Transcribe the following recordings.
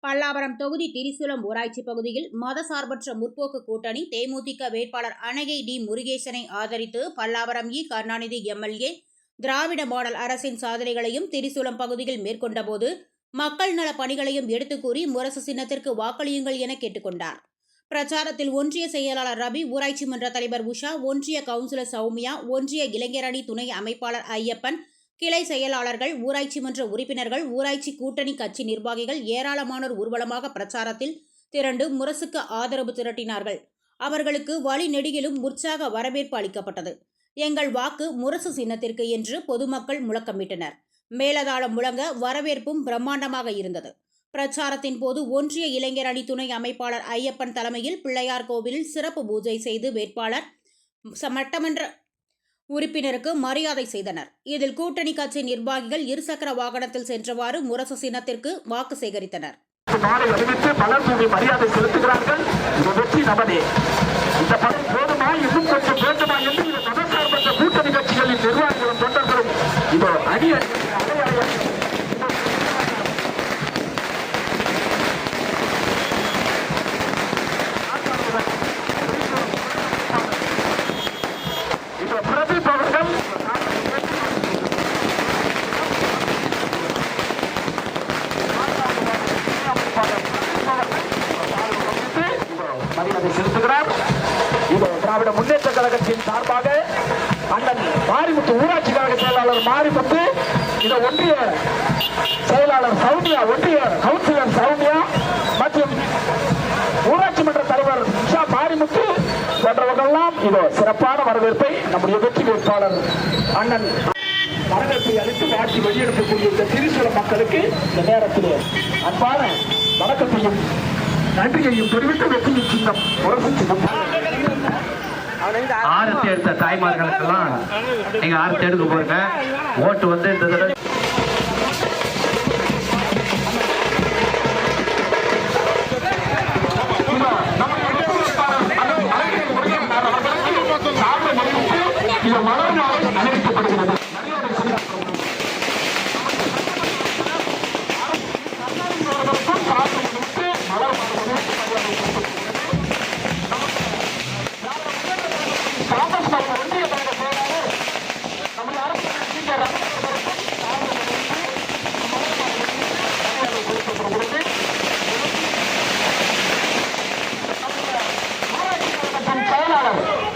பல்லாவரம் தொகுதி திரிசூலம் ஊராட்சி பகுதியில் மதசார்பற்ற முற்போக்கு கூட்டணி தேமுதிக வேட்பாளர் அனகை டி முருகேசனை ஆதரித்து பல்லாவரம் இ கருணாநிதி எம்எல்ஏ திராவிட மாடல் அரசின் சாதனைகளையும் திரிசூலம் பகுதியில் மேற்கொண்டபோது மக்கள் நல பணிகளையும் எடுத்துக் கூறி முரசு சின்னத்திற்கு வாக்களியுங்கள் என கேட்டுக்கொண்டார். பிரச்சாரத்தில் ஒன்றிய செயலாளர் ரவி, ஊராட்சி மன்ற தலைவர் உஷா, ஒன்றிய கவுன்சிலர் சௌமியா, ஒன்றிய இளைஞரணி துணை அமைப்பாளர் ஐயப்பன், கிளை செயலாளர்கள், ஊராட்சி மன்ற உறுப்பினர்கள், ஊராட்சி கூட்டணி கட்சி நிர்வாகிகள் ஏராளமானோர் ஊர்வலமாக பிரச்சாரத்தில் திரண்டு முரசுக்கு ஆதரவு திரட்டினார்கள். அவர்களுக்கு வழி நெடுகிலும் உற்சாக வரவேற்பு அளிக்கப்பட்டது. எங்கள் வாக்கு முரசு சின்னத்திற்கு என்று பொதுமக்கள் முழக்கமிட்டனர். மேலதாளம் முழங்க வரவேற்பும் பிரம்மாண்டமாக இருந்தது. பிரச்சாரத்தின் போது ஒன்றிய இளைஞர் அணி துணை அமைப்பாளர் ஐயப்பன் தலைமையில் பிள்ளையார் கோவிலில் சிறப்பு பூஜை செய்து வேட்பாளர் சட்டமன்ற உறுப்பினருக்கு மரியாதை செய்தனர். இதில் கூட்டணி கட்சி நிர்வாகிகள் இருசக்கர வாகனத்தில் சென்றவாறு முரசு சின்னத்திற்கு வாக்கு சேகரித்தனர். மரியாதை செலுத்துகிறார்கள். இந்த படம் போதுமா, இன்னும் கொஞ்சம் வேண்டுமா என்று மதசார்பற்ற கூட்டணி கட்சிகளின் நிர்வாகிகளும் தொண்டர்களும் இதோ அணி மரியாதை செலுத்துகிறார். இது திராவிட முன்னேற்ற கழகத்தின் சார்பாக அண்ணன் மாரிமுத்து, ஊராட்சி கழக செயலாளர் மாரிமுத்து, இந்த ஒன்றிய செயலாளர் சௌமியா, ஒன்றிய கவுன்சிலர் சௌமியா மற்றும் ஊராட்சி மன்ற தலைவர் உஷா, மாரிமுத்து போன்றவர்களெல்லாம் இதோ சிறப்பான வரவேற்பை நம்முடைய வெற்றி வேட்பாளர் அண்ணன் வரவேற்பை அளித்து வாழ்த்தி வெளியெடுக்கக்கூடிய இந்த திரிசூலம் மக்களுக்கு இந்த நேரத்தில் அன்பான வணக்கத்தையும் நன்றியையும் தெரிவித்து வெற்றி சின்னம் முரசு சின்னம். ஆரத்தி எடுத்த தாய்மார்களுக்கெல்லாம் நீங்க ஆரத்தி எடுக்க போறீங்க. ஓட்டு வந்து இந்த தடவை அறிவிக்கப்படுகிறது.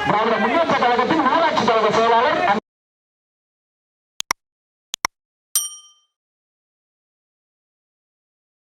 திராவிட முன்னேற்ற கழகத்தின் ஊராட்சி கழக செயலாளர்